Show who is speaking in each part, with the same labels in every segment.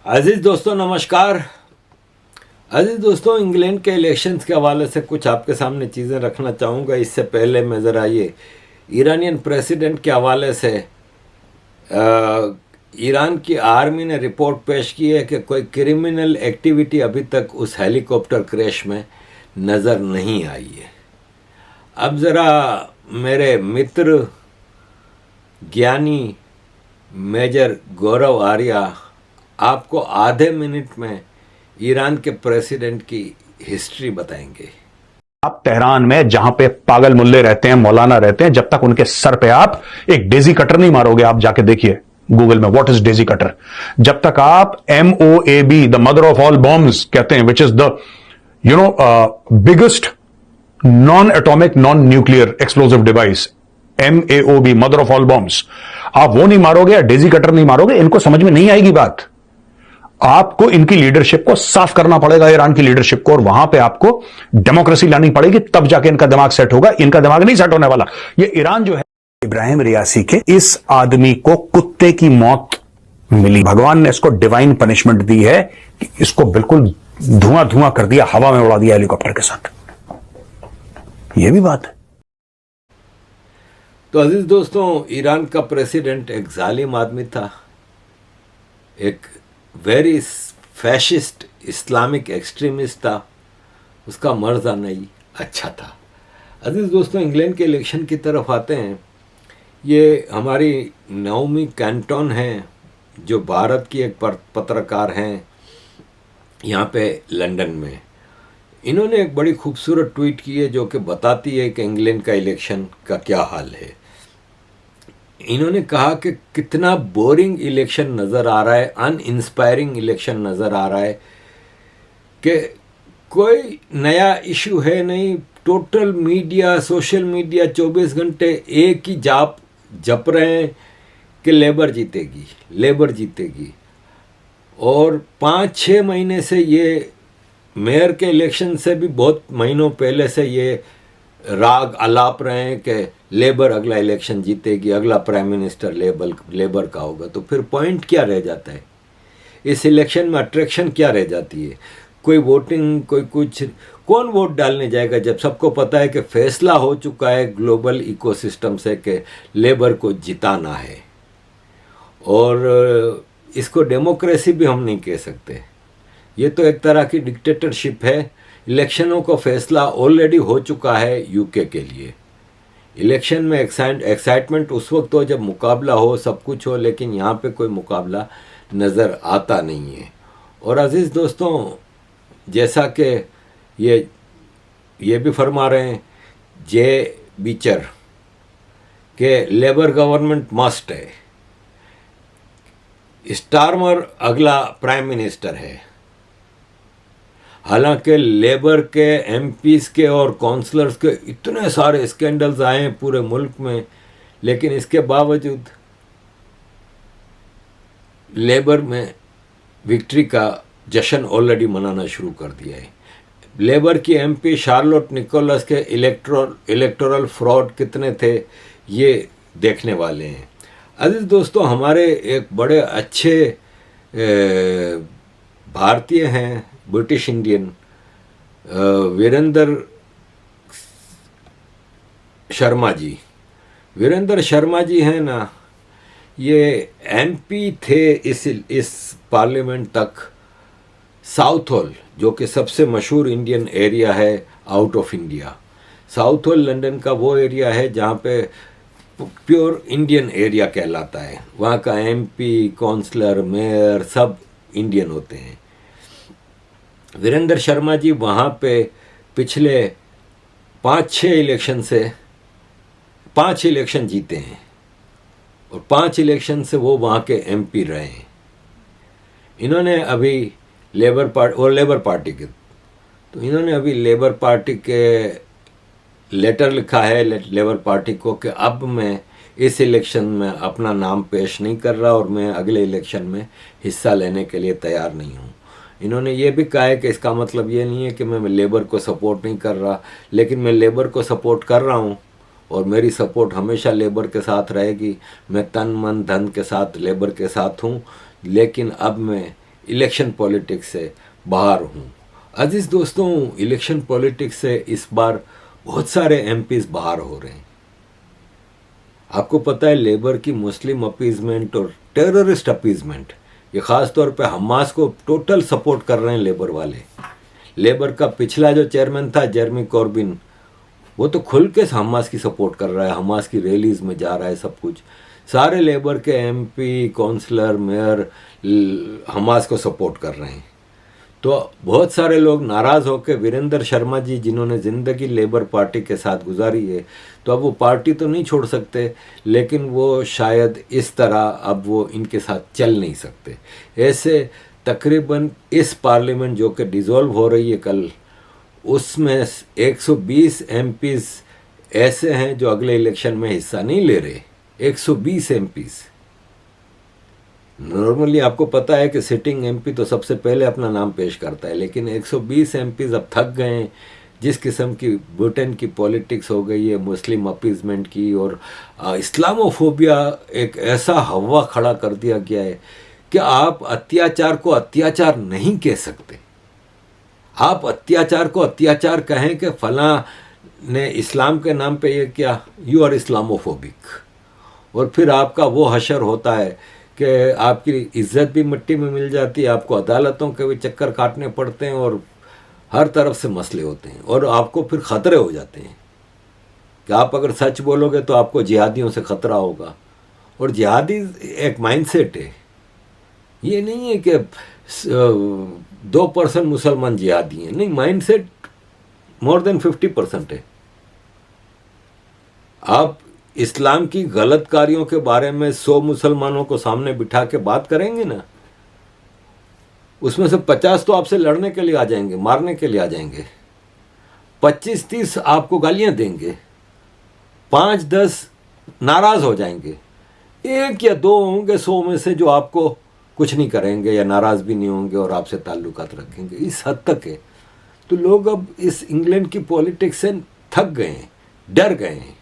Speaker 1: अजीज़ दोस्तों नमस्कार। अजीज़ दोस्तों, इंग्लैंड के इलेक्शंस के हवाले से कुछ आपके सामने चीज़ें रखना चाहूँगा। इससे पहले मैं ज़रा ये ईरानियन प्रेसिडेंट के हवाले से ईरान की आर्मी ने रिपोर्ट पेश की है कि कोई क्रिमिनल एक्टिविटी अभी तक उस हेलीकॉप्टर क्रैश में नज़र नहीं आई है। अब ज़रा मेरे मित्र ज्ञानी मेजर गौरव आर्या आपको आधे मिनट में ईरान के प्रेसिडेंट की हिस्ट्री बताएंगे।
Speaker 2: आप तेहरान में जहां पे पागल मुल्ले रहते हैं, मौलाना रहते हैं, जब तक उनके सर पे आप एक डेजी कटर नहीं मारोगे, आप जाके देखिए गूगल में व्हाट इज डेजी कटर। जब तक आप MOAB the mother of all bombs कहते हैं, which is the biggest non atomic non nuclear explosive device, MAOB mother of all bombs, आप वो नहीं मारोगे या डेजी कटर नहीं मारोगे, इनको समझ में नहीं आएगी बात। आपको इनकी लीडरशिप को साफ करना पड़ेगा, ईरान की लीडरशिप को, और वहां पे आपको डेमोक्रेसी लानी पड़ेगी, तब जाके इनका दिमाग सेट होगा। इनका दिमाग नहीं सेट होने वाला। ये ईरान जो है, इब्राहिम रियासी के इस आदमी को कुत्ते की मौत मिली, भगवान ने इसको डिवाइन पनिशमेंट दी है कि इसको बिल्कुल धुआं धुआं कर दिया, हवा में उड़ा दिया हेलीकॉप्टर के साथ। यह भी बात है।
Speaker 1: तो अजीज दोस्तों, ईरान का प्रेसिडेंट एक जालिम आदमी था, एक वेरी फैशिस्ट इस्लामिक एक्सट्रीमिस्ट था। उसका मर्ज आना ही अच्छा था। अजीज दोस्तों, इंग्लैंड के इलेक्शन की तरफ आते हैं। ये हमारी नाओमी कैंटन हैं, जो भारत की एक पत्रकार हैं यहाँ पे लंदन में। इन्होंने एक बड़ी खूबसूरत ट्वीट की है जो कि बताती है कि इंग्लैंड का इलेक्शन का क्या हाल है। इन्होंने कहा कि कितना बोरिंग इलेक्शन नज़र आ रहा है, अनइंस्पायरिंग इलेक्शन नज़र आ रहा है, कि कोई नया इशू है नहीं। टोटल मीडिया, सोशल मीडिया 24 घंटे एक ही जप रहे हैं कि लेबर जीतेगी, लेबर जीतेगी। और 5-6 महीने से ये मेयर के इलेक्शन से भी बहुत महीनों पहले से ये राग अलाप रहे हैं कि लेबर अगला इलेक्शन जीतेगी, अगला प्राइम मिनिस्टर लेबर का होगा। तो फिर पॉइंट क्या रह जाता है इस इलेक्शन में? अट्रैक्शन क्या रह जाती है? कोई वोटिंग, कोई कुछ, कौन वोट डालने जाएगा जब सबको पता है कि फैसला हो चुका है ग्लोबल इकोसिस्टम से कि लेबर को जिताना है। और इसको डेमोक्रेसी भी हम नहीं कह सकते, ये तो एक तरह की डिक्टेटरशिप है। इलेक्शनों का फैसला ऑलरेडी हो चुका है यूके के लिए। इलेक्शन में एक्साइटमेंट उस वक्त हो जब मुकाबला हो, सब कुछ हो, लेकिन यहाँ पे कोई मुकाबला नज़र आता नहीं है। और अजीज़ दोस्तों, जैसा कि ये भी फरमा रहे हैं जे बीचर के लेबर गवर्नमेंट मस्ट है, स्टारमर अगला प्राइम मिनिस्टर है। हालांकि लेबर के MPs के और काउंसलर्स के इतने सारे स्कैंडल्स आए हैं पूरे मुल्क में, लेकिन इसके बावजूद लेबर में विक्ट्री का जश्न ऑलरेडी मनाना शुरू कर दिया है। लेबर की MP शार्लोट निकोलस के इलेक्टोरल फ्रॉड कितने थे ये देखने वाले हैं। अजीज दोस्तों, हमारे एक बड़े अच्छे भारतीय हैं, ब्रिटिश इंडियन, वीरेंद्र शर्मा जी। वीरेंद्र शर्मा जी हैं ना, ये MP थे इस पार्लियामेंट तक साउथ हॉल, जो कि सबसे मशहूर इंडियन एरिया है out of India. South hall London का वो एरिया है जहाँ पे प्योर इंडियन एरिया कहलाता है। वहाँ का MP, काउंसलर, मेयर सब इंडियन होते हैं। वीरेंद्र शर्मा जी वहाँ पे पिछले 5-6 इलेक्शन से 5 इलेक्शन जीते हैं और 5 इलेक्शन से वो वहाँ के MP रहे हैं। इन्होंने अभी लेबर पार्टी के, तो इन्होंने अभी लेबर पार्टी के लेटर लिखा है लेबर पार्टी को कि अब मैं इस इलेक्शन में अपना नाम पेश नहीं कर रहा और मैं अगले इलेक्शन में हिस्सा लेने के लिए तैयार नहीं हूँ। इन्होंने ये भी कहा है कि इसका मतलब ये नहीं है कि मैं लेबर को सपोर्ट नहीं कर रहा, लेकिन मैं लेबर को सपोर्ट कर रहा हूँ और मेरी सपोर्ट हमेशा लेबर के साथ रहेगी। मैं तन मन धन के साथ लेबर के साथ हूँ, लेकिन अब मैं इलेक्शन पॉलिटिक्स से बाहर हूँ। अजीज़ दोस्तों, इलेक्शन पॉलिटिक्स से इस बार बहुत सारे एमपीज बाहर हो रहे हैं। आपको पता है लेबर की मुस्लिम अपीजमेंट और टेररिस्ट अपीजमेंट, ये ख़ास तौर पे हमास को टोटल सपोर्ट कर रहे हैं लेबर वाले। लेबर का पिछला जो चेयरमैन था जेरमी कॉर्बिन, वो तो खुल के हमास की सपोर्ट कर रहा है, हमास की रैलीज में जा रहा है, सब कुछ। सारे लेबर के एमपी, काउंसलर, मेयर हमास को सपोर्ट कर रहे हैं। तो बहुत सारे लोग नाराज़ होकर वीरेंद्र शर्मा जी, जिन्होंने ज़िंदगी लेबर पार्टी के साथ गुजारी है, तो अब वो पार्टी तो नहीं छोड़ सकते, लेकिन वो शायद इस तरह अब वो इनके साथ चल नहीं सकते। ऐसे तकरीबन इस पार्लियामेंट जो कि डिज़ोल्व हो रही है कल, उसमें 120 एमपीज़ ऐसे हैं जो अगले इलेक्शन में हिस्सा नहीं ले रहे। 120 एमपीज़। नॉर्मली आपको पता है कि सिटिंग एमपी तो सबसे पहले अपना नाम पेश करता है, लेकिन 120 एमपीज़ अब थक गए हैं। जिस किस्म की ब्रिटेन की पॉलिटिक्स हो गई है, मुस्लिम अपीजमेंट की, और इस्लामोफोबिया एक ऐसा हवा खड़ा कर दिया गया है कि आप अत्याचार को अत्याचार नहीं कह सकते। आप अत्याचार को अत्याचार कहें कि फलां ने इस्लाम के नाम पे ये किया, यू आर इस्लामोफोबिक। और फिर आपका वो हशर होता है कि आपकी इज्जत भी मिट्टी में मिल जाती है, आपको अदालतों के भी चक्कर काटने पड़ते हैं और हर तरफ से मसले होते हैं, और आपको फिर ख़तरे हो जाते हैं कि आप अगर सच बोलोगे तो आपको जिहादियों से ख़तरा होगा। और जिहादी एक माइंडसेट है, ये नहीं है कि 2% मुसलमान जिहादी हैं, नहीं, माइंडसेट मोर देन 50% है। आप इस्लाम की गलत कार्यों के बारे में 100 मुसलमानों को सामने बिठा के बात करेंगे ना, उसमें से 50 तो आपसे लड़ने के लिए आ जाएंगे, मारने के लिए आ जाएंगे, 25-30 आपको गालियां देंगे, 5-10 नाराज हो जाएंगे, 1 या 2 होंगे 100 में से जो आपको कुछ नहीं करेंगे या नाराज भी नहीं होंगे और आपसे ताल्लुकात रखेंगे। इस हद तक है। तो लोग अब इस इंग्लैंड की पॉलिटिक्स से थक गए हैं, डर गए हैं।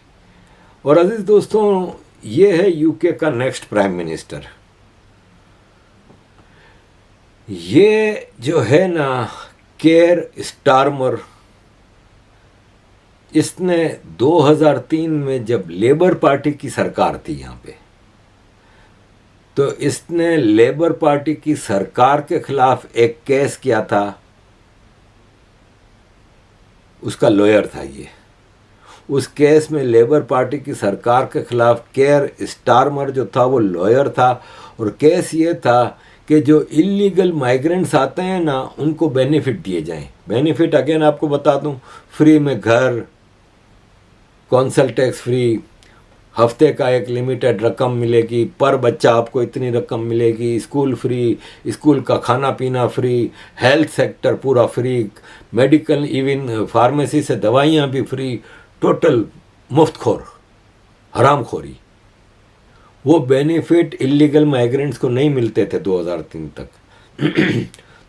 Speaker 1: और अजीज दोस्तों, ये है यूके का नेक्स्ट प्राइम मिनिस्टर। ये जो है ना केयर स्टारमर, इसने 2003 में जब लेबर पार्टी की सरकार थी यहाँ पे, तो इसने लेबर पार्टी की सरकार के खिलाफ एक केस किया था। उसका लॉयर था ये। उस केस में लेबर पार्टी की सरकार के खिलाफ केयर स्टारमर जो था वो लॉयर था, और केस ये था कि जो इलीगल माइग्रेंट्स आते हैं ना, उनको बेनिफिट दिए जाएं। बेनिफिट अगेन आपको बता दूं, फ्री में घर, कौंसल टैक्स फ्री, हफ्ते का एक लिमिटेड रकम मिलेगी, पर बच्चा आपको इतनी रकम मिलेगी, स्कूल फ्री, स्कूल का खाना पीना फ्री, हेल्थ सेक्टर पूरा फ्री, मेडिकल इवन फार्मेसी से दवाइयाँ भी फ्री, टोटल मुफ्तखोर, हरामखोरी। वो बेनिफिट इलीगल माइग्रेंट्स को नहीं मिलते थे 2003 तक।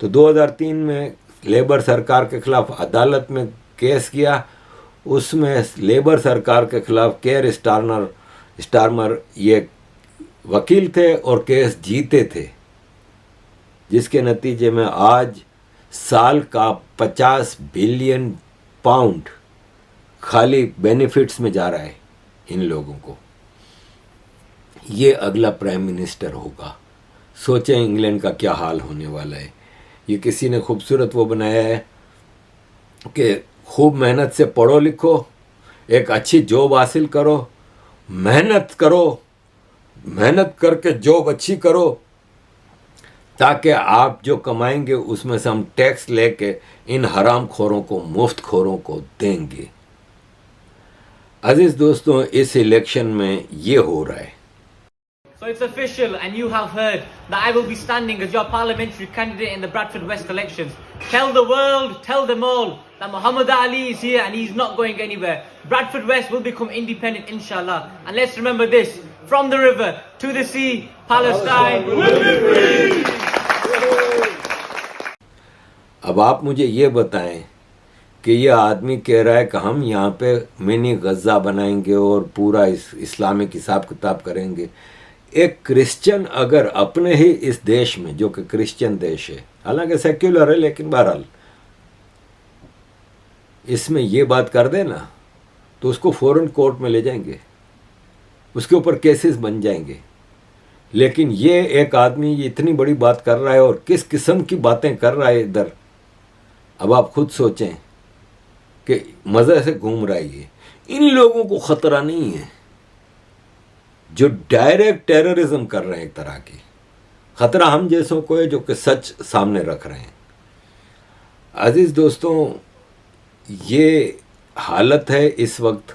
Speaker 1: तो 2003 में लेबर सरकार के खिलाफ अदालत में केस किया। उसमें लेबर सरकार के खिलाफ केयर स्टारमर ये वकील थे और केस जीते थे, जिसके नतीजे में आज साल का 50 बिलियन पाउंड खाली बेनिफिट्स में जा रहा है इन लोगों को। ये अगला प्राइम मिनिस्टर होगा। सोचें इंग्लैंड का क्या हाल होने वाला है। ये किसी ने खूबसूरत वो बनाया है कि खूब मेहनत से पढ़ो लिखो, एक अच्छी जॉब हासिल करो, मेहनत करो, मेहनत करके जॉब अच्छी करो, ताकि आप जो कमाएंगे उसमें से हम टैक्स लेके इन हरामखोरों को, मुफ्तखोरों को देंगे। अजीज दोस्तों, इस इलेक्शन में ये हो रहा है।
Speaker 3: So it's official, and you have heard that I will be standing as your parliamentary candidate in the Bradford West elections. Tell the world, tell them all, that Muhammad Ali is here and he's not going anywhere. Bradford West will become independent, inshallah. And let's remember this, from the river to the sea, Palestine will be free.
Speaker 1: अब आप मुझे ये बताएं कि ये आदमी कह रहा है कि हम यहाँ पे मिनी गज़ा बनाएंगे और पूरा इस्लामिक हिसाब किताब करेंगे। एक क्रिश्चियन अगर अपने ही इस देश में, जो कि क्रिश्चियन देश है, हालांकि सेक्युलर है, लेकिन बहरहाल इसमें ये बात कर दे ना, तो उसको फौरन कोर्ट में ले जाएंगे, उसके ऊपर केसेस बन जाएंगे। लेकिन ये एक आदमी ये इतनी बड़ी बात कर रहा है और किस किस्म की बातें कर रहा है इधर, अब आप खुद सोचें कि मज़े से घूम रहा है ये। इन लोगों को ख़तरा नहीं है जो डायरेक्ट टेररिज्म कर रहे हैं, एक तरह की ख़तरा हम जैसों को है जो कि सच सामने रख रहे हैं। अजीज़ दोस्तों, ये हालत है इस वक्त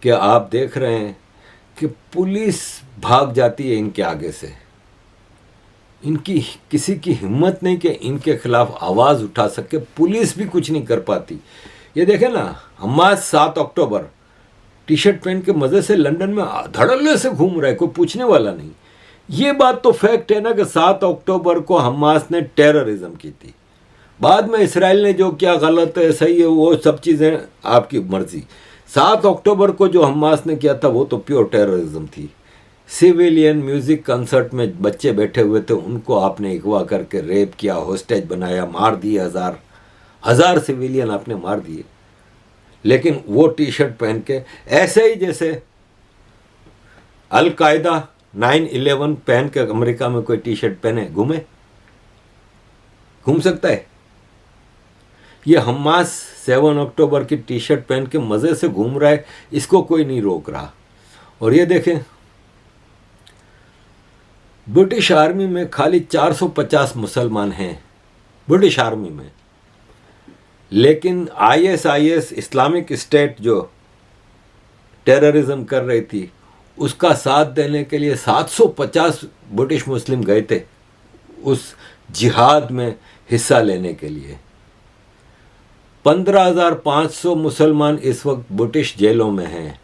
Speaker 1: कि आप देख रहे हैं कि पुलिस भाग जाती है इनके आगे से। इनकी किसी की हिम्मत नहीं कि इनके खिलाफ आवाज़ उठा सके, पुलिस भी कुछ नहीं कर पाती। ये देखें ना, हमास 7 अक्टूबर टी शर्ट पहन के मज़े से लंदन में धड़ल्ले से घूम रहा है, कोई पूछने वाला नहीं। ये बात तो फैक्ट है ना कि 7 अक्टूबर को हमास ने टेररिज्म की थी। बाद में इसराइल ने जो क्या गलत है सही है वो सब चीज़ें आपकी मर्जी। 7 अक्टूबर को जो हमास ने किया था वो तो प्योर टेररिज्म थी। सिविलियन म्यूज़िक कंसर्ट में बच्चे बैठे हुए थे, उनको आपने अगवा करके रेप किया, होस्टेज बनाया, मार दिए, हजार सिविलियन आपने मार दिए। लेकिन वो टी शर्ट पहन के ऐसे ही जैसे अल-कायदा 9/11 पहन के अमेरिका में कोई टी शर्ट पहने घूम सकता है? ये हमास 7 अक्टूबर की टी शर्ट पहन के मज़े से घूम रहा है, इसको कोई नहीं रोक रहा। और ये देखें, ब्रिटिश आर्मी में खाली 450 मुसलमान हैं ब्रिटिश आर्मी में, लेकिन ISIS इस्लामिक स्टेट जो टेररिज्म कर रही थी उसका साथ देने के लिए 750 ब्रिटिश मुस्लिम गए थे उस जिहाद में हिस्सा लेने के लिए। 15,500 मुसलमान इस वक्त ब्रिटिश जेलों में हैं।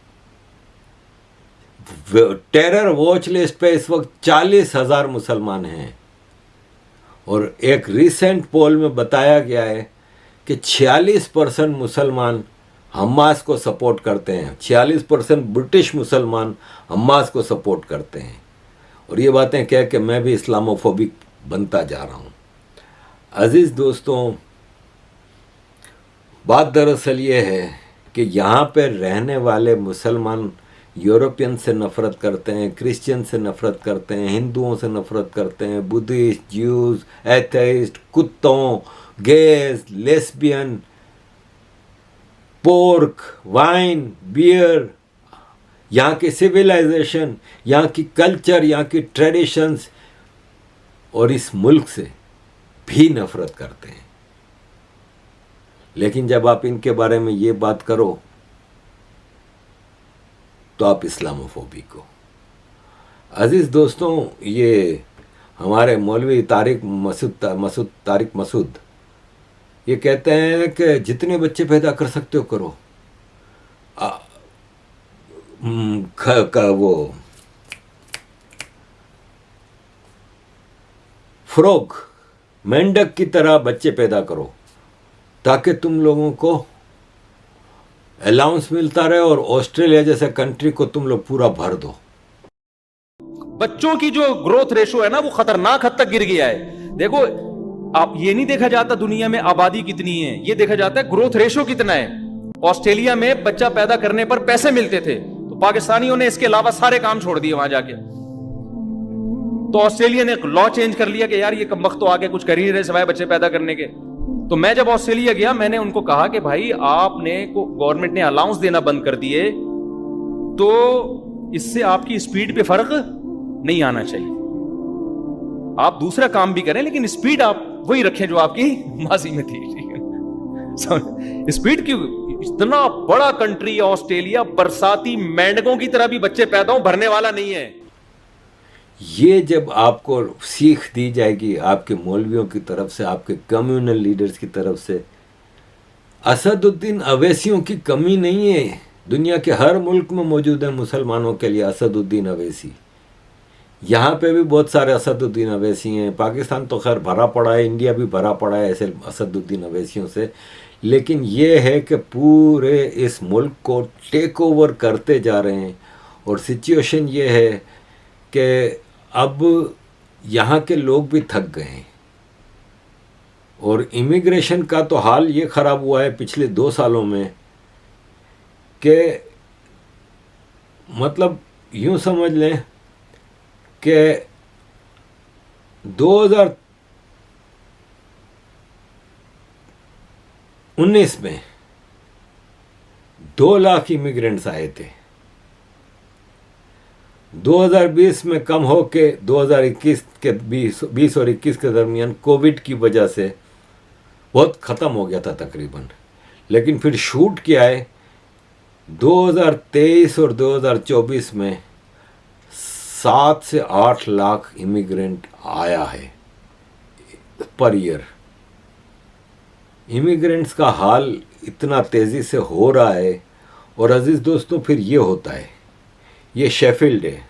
Speaker 1: टेरर वॉच लिस्ट पे इस वक्त 40,000 मुसलमान हैं। और एक रिसेंट पोल में बताया गया है कि 46% मुसलमान हमास को सपोर्ट करते हैं, 46% ब्रिटिश मुसलमान हमास को सपोर्ट करते हैं। और ये बातें कह के मैं भी इस्लामोफोबिक बनता जा रहा हूँ। अजीज़ दोस्तों, बात दरअसल ये है कि यहाँ पर रहने वाले मुसलमान यूरोपियन से नफ़रत करते हैं, क्रिश्चियन से नफ़रत करते हैं, हिंदुओं से नफ़रत करते हैं, बुद्धिस्ट, ज्यूज़, एथेइस्ट, कुत्तों, gays, lesbian, pork, wine, beer, यहाँ की सिविलाइजेशन, यहाँ की कल्चर, यहाँ की ट्रेडिशंस और इस मुल्क से भी नफ़रत करते हैं। लेकिन जब आप इनके बारे में ये बात करो तो आप इस्लामोफोबिक हो। अजीज़ दोस्तों, ये हमारे मौलवी तारिक मसूद ये कहते हैं कि जितने बच्चे पैदा कर सकते हो करो। वो फ्रॉग, मेंढक की तरह बच्चे पैदा करो ताकि तुम लोगों को अलाउंस मिलता रहे और ऑस्ट्रेलिया जैसे कंट्री को तुम लोग पूरा भर दो।
Speaker 4: बच्चों की जो ग्रोथ रेशो है ना वो खतरनाक हद तक गिर गया है। देखो, आप ये नहीं देखा जाता दुनिया में आबादी कितनी है, ये देखा जाता है ग्रोथ रेशो कितना है। ऑस्ट्रेलिया में बच्चा पैदा करने पर पैसे मिलते थे, तो पाकिस्तानियों ने इसके अलावा सारे काम छोड़ दिए वहां जाके। तो ऑस्ट्रेलिया ने लॉ चेंज कर लिया कि यार ये कमबख्त तो आगे कुछ कर ही नहीं रहे सिवाय बच्चे पैदा करने के। तो मैं जब ऑस्ट्रेलिया गया, मैंने उनको कहा कि भाई आपने गवर्नमेंट ने अलाउंस देना बंद कर दिए, तो इससे आपकी स्पीड पे फर्क नहीं आना चाहिए। आप दूसरा काम भी करें लेकिन स्पीड आप वही रखें जो आपकी माजी में थी। स्पीड क्यों? इतना बड़ा कंट्री है ऑस्ट्रेलिया, बरसाती मेंढकों की तरह भी बच्चे पैदा हो, भरने वाला नहीं है।
Speaker 1: ये जब आपको सीख दी जाएगी आपके मौलवियों की तरफ से, आपके कम्युनल लीडर्स की तरफ से, असदुद्दीन अवैसियों की कमी नहीं है। दुनिया के हर मुल्क में मौजूद है मुसलमानों के लिए असदुद्दीन अवैसी। यहाँ पे भी बहुत सारे असदुद्दीन अवैसी हैं। पाकिस्तान तो खैर भरा पड़ा है, इंडिया भी भरा पड़ा है ऐसे असदुद्दीन अवैसियों से। लेकिन ये है कि पूरे इस मुल्क को टेक ओवर करते जा रहे हैं। और सिचुएशन ये है कि अब यहाँ के लोग भी थक गए हैं। और इमिग्रेशन का तो हाल ये ख़राब हुआ है पिछले 2 सालों में कि मतलब यूँ समझ लें कि 2019 में 2 लाख इमिग्रेंट्स आए थे। 2020 में कम हो के 2021 के 20 और 21 के दरमियान कोविड की वजह से बहुत ख़त्म हो गया था तकरीबन। लेकिन फिर शूट किया है 2023 और 2024 में 7 से 8 लाख इमिग्रेंट आया है पर ईयर। इमिग्रेंट्स का हाल इतना तेज़ी से हो रहा है। और अजीज़ दोस्तों, फिर ये होता है, ये शेफील्ड है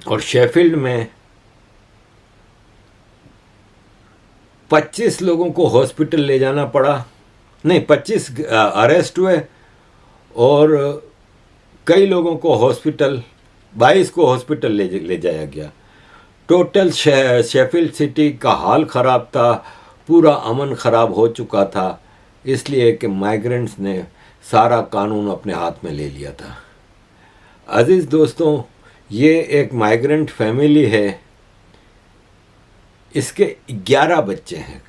Speaker 1: और शेफील्ड में 25 लोगों को हॉस्पिटल ले जाना पड़ा, नहीं 25 अरेस्ट हुए और कई लोगों को हॉस्पिटल, 22 को हॉस्पिटल ले जाया गया। टोटल शेफील्ड सिटी का हाल ख़राब था, पूरा अमन ख़राब हो चुका था, इसलिए कि माइग्रेंट्स ने सारा कानून अपने हाथ में ले लिया था। अजीज़ दोस्तों, ये एक माइग्रेंट फैमिली है, इसके 11 बच्चे हैं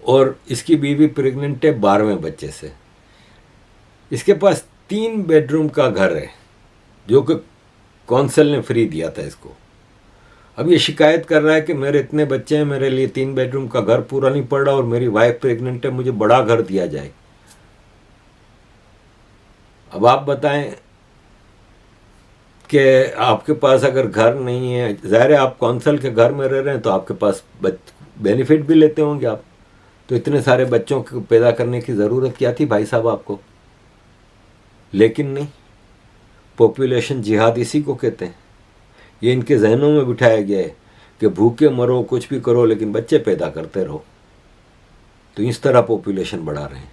Speaker 1: और इसकी बीवी प्रेग्नेंट है 12वें बच्चे से। इसके पास 3 बेडरूम का घर है जो कि कौंसिल ने फ्री दिया था इसको। अब ये शिकायत कर रहा है कि मेरे इतने बच्चे हैं, मेरे लिए 3 बेडरूम का घर पूरा नहीं पड़ रहा और मेरी वाइफ प्रेग्नेंट है, मुझे बड़ा घर दिया जाए। अब आप बताएं कि आपके पास अगर घर नहीं है, ज़ाहिर है आप कौंसिल के घर में रह रहे हैं तो आपके पास बेनिफिट भी लेते होंगे आप, तो इतने सारे बच्चों को पैदा करने की ज़रूरत क्या थी भाई साहब आपको? लेकिन नहीं, पॉपुलेशन जिहाद इसी को कहते हैं। ये इनके जहनों में बिठाया गया है कि भूखे मरो, कुछ भी करो, लेकिन बच्चे पैदा करते रहो। तो इस तरह पॉपुलेशन बढ़ा रहे हैं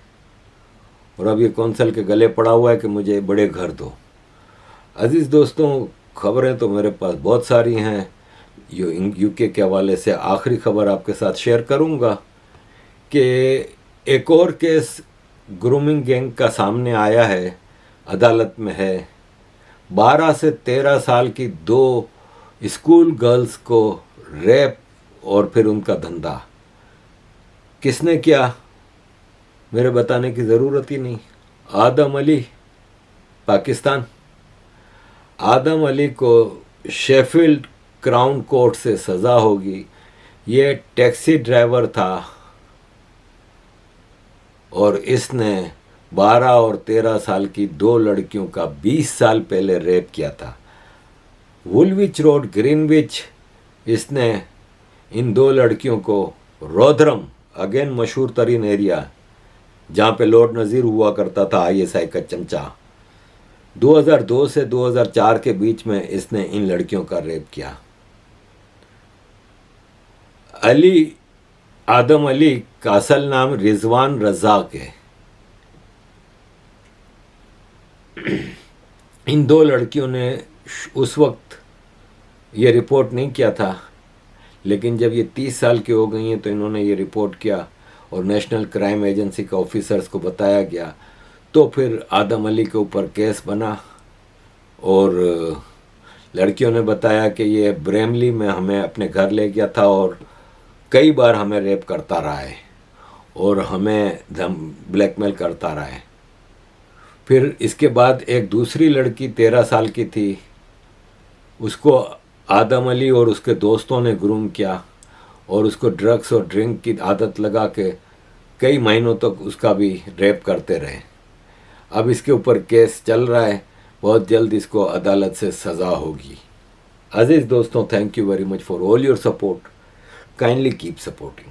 Speaker 1: और अब ये कौंसिल के गले पड़ा हुआ है कि मुझे बड़े घर दो। अजीज़ दोस्तों, खबरें तो मेरे पास बहुत सारी हैं। यूके के हवाले से आखिरी खबर आपके साथ शेयर करूंगा कि एक और केस ग्रूमिंग गैंग का सामने आया है, अदालत में है। 12 से 13 साल की 2 स्कूल गर्ल्स को रेप और फिर उनका धंधा किसने किया, मेरे बताने की ज़रूरत ही नहीं। आदम अली, पाकिस्तान। आदम अली को शेफील्ड क्राउन कोर्ट से सज़ा होगी। ये टैक्सी ड्राइवर था और इसने 12 और 13 साल की 2 लड़कियों का 20 साल पहले रेप किया था। वुलविच रोड, ग्रीनविच, इसने इन 2 लड़कियों को रोधरम, अगेन मशहूर तरीन एरिया जहाँ पे लॉर्ड नज़ीर हुआ करता था, ISI का चमचा, 2002 से 2004 के बीच में इसने इन लड़कियों का रेप किया। आदम अली का असल नाम रिजवान रज़ाक है। इन 2 लड़कियों ने उस वक्त ये रिपोर्ट नहीं किया था, लेकिन जब ये 30 साल की हो गई हैं तो इन्होंने ये रिपोर्ट किया और नेशनल क्राइम एजेंसी के ऑफिसर्स को बताया गया। तो फिर आदम अली के ऊपर केस बना और लड़कियों ने बताया कि ये ब्रेमली में हमें अपने घर ले गया था और कई बार हमें रेप करता रहा है और हमें ब्लैकमेल करता रहा है। फिर इसके बाद एक दूसरी लड़की 13 साल की थी, उसको आदम अली और उसके दोस्तों ने ग्रूम किया और उसको ड्रग्स और ड्रिंक की आदत लगा के कई महीनों तक उसका भी रेप करते रहे। अब इसके ऊपर केस चल रहा है, बहुत जल्द इसको अदालत से सज़ा होगी। अजीज़ दोस्तों, thank you very much for all your support. Kindly keep supporting.